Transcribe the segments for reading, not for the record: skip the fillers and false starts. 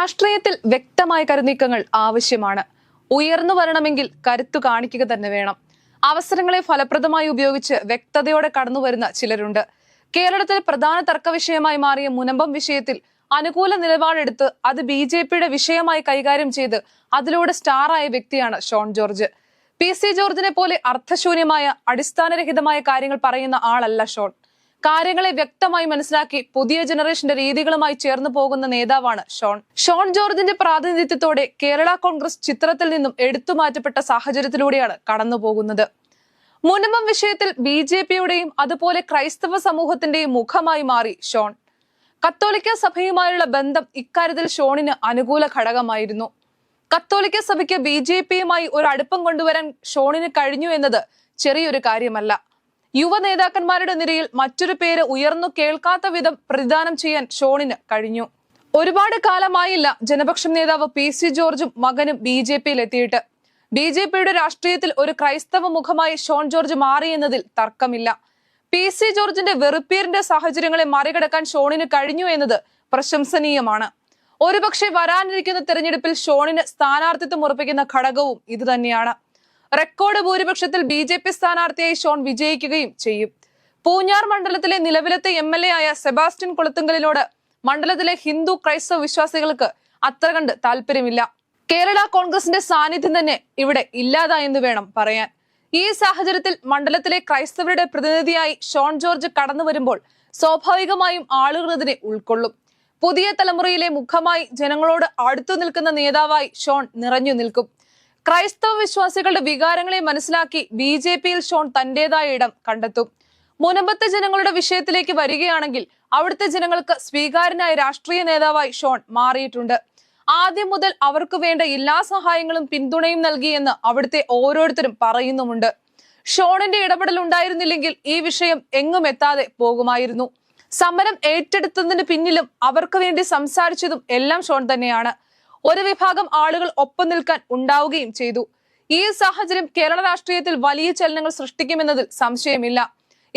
രാഷ്ട്രീയത്തിൽ വ്യക്തമായ കരുനീക്കങ്ങൾ ആവശ്യമാണ്. ഉയർന്നു വരണമെങ്കിൽ കരുത്തു കാണിക്കുക തന്നെ വേണം. അവസരങ്ങളെ ഫലപ്രദമായി ഉപയോഗിച്ച് വ്യക്തതയോടെ കടന്നുവരുന്ന ചിലരുണ്ട്. കേരളത്തിൽ പ്രധാന തർക്ക വിഷയമായി മാറിയ മുനമ്പം വിഷയത്തിൽ അനുകൂല നിലപാടെടുത്ത് അത് BJPയുടെ വിഷയമായി കൈകാര്യം ചെയ്ത് അതിലൂടെ സ്റ്റാറായ വ്യക്തിയാണ് ഷോൺ ജോർജ്. PC ജോർജിനെ പോലെ അർത്ഥശൂന്യമായ അടിസ്ഥാനരഹിതമായ കാര്യങ്ങൾ പറയുന്ന ആളല്ല ഷോൺ. കാര്യങ്ങളെ വ്യക്തമായി മനസ്സിലാക്കി പുതിയ ജനറേഷന്റെ രീതികളുമായി ചേർന്ന് പോകുന്ന നേതാവാണ് ഷോൺ. ഷോൺ ജോർജിന്റെ പ്രാതിനിധ്യത്തോടെ കേരള കോൺഗ്രസ് ചിത്രത്തിൽ നിന്നും എടുത്തുമാറ്റപ്പെട്ട സാഹചര്യത്തിലൂടെയാണ് കടന്നുപോകുന്നത്. മുനമ്പം വിഷയത്തിൽ BJPയുടെയും അതുപോലെ ക്രൈസ്തവ സമൂഹത്തിന്റെയും മുഖമായി മാറി ഷോൺ. കത്തോലിക്ക സഭയുമായുള്ള ബന്ധം ഇക്കാര്യത്തിൽ ഷോണിന് അനുകൂല ഘടകമായിരുന്നു. കത്തോലിക്ക സഭയ്ക്ക് BJPയുമായി ഒരു അടുപ്പം കൊണ്ടുവരാൻ ഷോണിന് കഴിഞ്ഞു എന്നത് ചെറിയൊരു കാര്യമല്ല. യുവ നേതാക്കന്മാരുടെ നിരയിൽ മറ്റൊരു പേര് ഉയർന്നു കേൾക്കാത്ത വിധം പ്രതിദാനം ചെയ്യാൻ ഷോണിന് കഴിഞ്ഞു. ഒരുപാട് കാലമായില്ല ജനപക്ഷം നേതാവ് PC ജോർജും മകനും BJPയിൽ എത്തിയിട്ട്. BJPയുടെ രാഷ്ട്രീയത്തിൽ ഒരു ക്രൈസ്തവ മുഖമായി ഷോൺ ജോർജ് മാറിയെന്നതിൽ തർക്കമില്ല. PC ജോർജിന്റെ വെറുപ്പീരിന്റെ സാഹചര്യങ്ങളെ മറികടക്കാൻ ഷോണിന് കഴിഞ്ഞു എന്നത് പ്രശംസനീയമാണ്. ഒരുപക്ഷെ വരാനിരിക്കുന്ന തെരഞ്ഞെടുപ്പിൽ ഷോണിന് സ്ഥാനാർത്ഥിത്വം ഉറപ്പിക്കുന്ന ഘടകവും ഇതുതന്നെയാണ്. റെക്കോർഡ് ഭൂരിപക്ഷത്തിൽ BJP സ്ഥാനാർത്ഥിയായി ഷോൺ വിജയിക്കുകയും ചെയ്യും. പൂഞ്ഞാർ മണ്ഡലത്തിലെ നിലവിലത്തെ MLA ആയ സെബാസ്റ്റ്യൻ കൊളുത്തുങ്കലിനോട് മണ്ഡലത്തിലെ ഹിന്ദു ക്രൈസ്തവ വിശ്വാസികൾക്ക് അത്ര കണ്ട് താല്പര്യമില്ല. കേരള കോൺഗ്രസിന്റെ സാന്നിധ്യം തന്നെ ഇവിടെ ഇല്ലാതായെന്ന് വേണം പറയാൻ. ഈ സാഹചര്യത്തിൽ മണ്ഡലത്തിലെ ക്രൈസ്തവരുടെ പ്രതിനിധിയായി ഷോൺ ജോർജ് കടന്നു വരുമ്പോൾ സ്വാഭാവികമായും ആളുകൾ അതിനെ ഉൾക്കൊള്ളും. പുതിയ തലമുറയിലെ മുഖമായി ജനങ്ങളോട് അടുത്തു നിൽക്കുന്ന നേതാവായി ഷോൺ നിറഞ്ഞു നിൽക്കും. ക്രൈസ്തവ വിശ്വാസികളുടെ വികാരങ്ങളെ മനസ്സിലാക്കി BJPയിൽ ഷോൺ തന്റേതായ ഇടം കണ്ടെത്തും. മുനമ്പത്തെ ജനങ്ങളുടെ വിഷയത്തിലേക്ക് വരികയാണെങ്കിൽ അവിടുത്തെ ജനങ്ങൾക്ക് സ്വീകാര്യനായ രാഷ്ട്രീയ നേതാവായി ഷോൺ മാറിയിട്ടുണ്ട്. ആദ്യം മുതൽ അവർക്ക് വേണ്ട എല്ലാ സഹായങ്ങളും പിന്തുണയും നൽകിയെന്ന് അവിടുത്തെ ഓരോരുത്തരും പറയുന്നുമുണ്ട്. ഷോണിന്റെ ഇടപെടൽ ഉണ്ടായിരുന്നില്ലെങ്കിൽ ഈ വിഷയം എങ്ങും എത്താതെ പോകുമായിരുന്നു. സമരം ഏറ്റെടുത്തതിന് പിന്നിലും അവർക്ക് വേണ്ടി സംസാരിച്ചതും എല്ലാം ഷോൺ തന്നെയാണ്. ഒരു വിഭാഗം ആളുകൾ ഒപ്പം നിൽക്കാൻ ഉണ്ടാവുകയും ചെയ്തു. ഈ സാഹചര്യം കേരള രാഷ്ട്രീയത്തിൽ വലിയ ചലനങ്ങൾ സൃഷ്ടിക്കുമെന്നതിൽ സംശയമില്ല.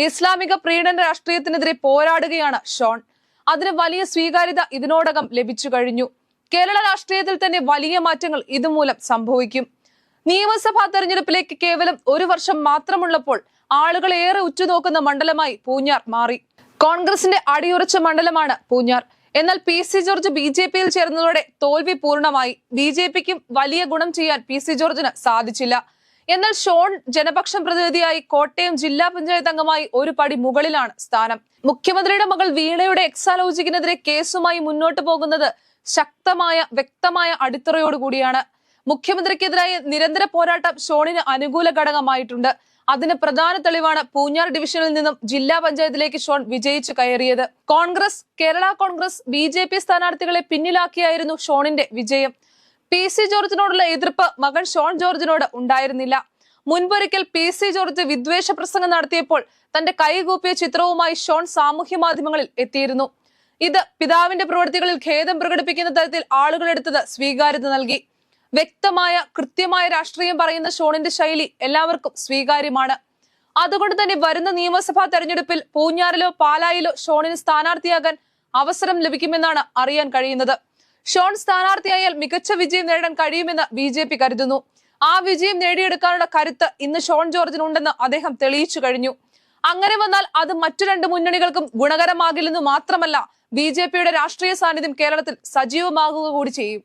ഇസ്ലാമിക പ്രീണന രാഷ്ട്രീയത്തിനെതിരെ പോരാടുകയാണ് ഷോൺ. അതിന് വലിയ സ്വീകാര്യത ഇതിനോടകം ലഭിച്ചു കഴിഞ്ഞു. കേരള രാഷ്ട്രീയത്തിൽ തന്നെ വലിയ മാറ്റങ്ങൾ ഇതുമൂലം സംഭവിക്കും. നിയമസഭാ തെരഞ്ഞെടുപ്പിലേക്ക് കേവലം ഒരു വർഷം മാത്രമുള്ളപ്പോൾ ആളുകൾ ഏറെ ഉറ്റുനോക്കുന്ന മണ്ഡലമായി പൂഞ്ഞാർ മാറി. കോൺഗ്രസിന്റെ അടിയുറച്ച മണ്ഡലമാണ് പൂഞ്ഞാർ. എന്നാൽ PC ജോർജ് BJPയിൽ ചേർന്നതോടെ തോൽവി പൂർണ്ണമായി. BJPക്കും വലിയ ഗുണം ചെയ്യാൻ PC ജോർജിന് സാധിച്ചില്ല. എന്നാൽ ഷോൺ ജനപക്ഷം പ്രതിനിധിയായി കോട്ടയം ജില്ലാ പഞ്ചായത്ത് അംഗമായി ഒരു പടി മുകളിലാണ് സ്ഥാനം. മുഖ്യമന്ത്രിയുടെ മകൾ വീണയുടെ എക്സാലോജിക്കിനെതിരെ കേസുമായി മുന്നോട്ട് പോകുന്നത് ശക്തമായ വ്യക്തമായ അടിത്തറയോടുകൂടിയാണ്. മുഖ്യമന്ത്രിക്കെതിരായ നിരന്തര പോരാട്ടം ഷോണിന് അനുകൂല ഘടകമായിട്ടുണ്ട്. അതിന് പ്രധാന തെളിവാണ് പൂഞ്ഞാർ ഡിവിഷനിൽ നിന്നും ജില്ലാ പഞ്ചായത്തിലേക്ക് ഷോൺ വിജയിച്ചു കയറിയത്. കോൺഗ്രസ്, കേരള കോൺഗ്രസ്, BJP സ്ഥാനാർത്ഥികളെ പിന്നിലാക്കിയായിരുന്നു ഷോണിന്റെ വിജയം. PC ജോർജിനോടുള്ള എതിർപ്പ് മകൻ ഷോൺ ജോർജിനോട് ഉണ്ടായിരുന്നില്ല. മുൻപൊരിക്കൽ PC ജോർജ് വിദ്വേഷ പ്രസംഗം നടത്തിയപ്പോൾ തന്റെ കൈകൂപ്പിയ ചിത്രവുമായി ഷോൺ സാമൂഹ്യ മാധ്യമങ്ങളിൽ എത്തിയിരുന്നു. ഇത് പിതാവിന്റെ പ്രവൃത്തികളിൽ ഖേദം പ്രകടിപ്പിക്കുന്ന തരത്തിൽ ആളുകൾ എടുത്തത് സ്വീകാര്യത നൽകി. വ്യക്തമായ കൃത്യമായ രാഷ്ട്രീയം പറയുന്ന ഷോണിന്റെ ശൈലി എല്ലാവർക്കും സ്വീകാര്യമാണ്. അതുകൊണ്ട് തന്നെ വരുന്ന നിയമസഭാ തെരഞ്ഞെടുപ്പിൽ പൂഞ്ഞാറിലോ പാലായിലോ ഷോണിന് സ്ഥാനാർത്ഥിയാകാൻ അവസരം ലഭിക്കുമെന്നാണ് അറിയാൻ കഴിയുന്നത്. ഷോൺ സ്ഥാനാർത്ഥിയായാൽ മികച്ച വിജയം നേടാൻ കഴിയുമെന്ന് BJP കരുതുന്നു. ആ വിജയം നേടിയെടുക്കാനുള്ള കരുത്ത് ഇന്ന് ഷോൺ ജോർജിനുണ്ടെന്ന് അദ്ദേഹം തെളിയിച്ചു കഴിഞ്ഞു. അങ്ങനെ വന്നാൽ അത് മറ്റു രണ്ട് മുന്നണികൾക്കും ഗുണകരമാകില്ലെന്ന് മാത്രമല്ല BJPയുടെ രാഷ്ട്രീയ സാന്നിധ്യം കേരളത്തിൽ സജീവമാകുക കൂടി ചെയ്യും.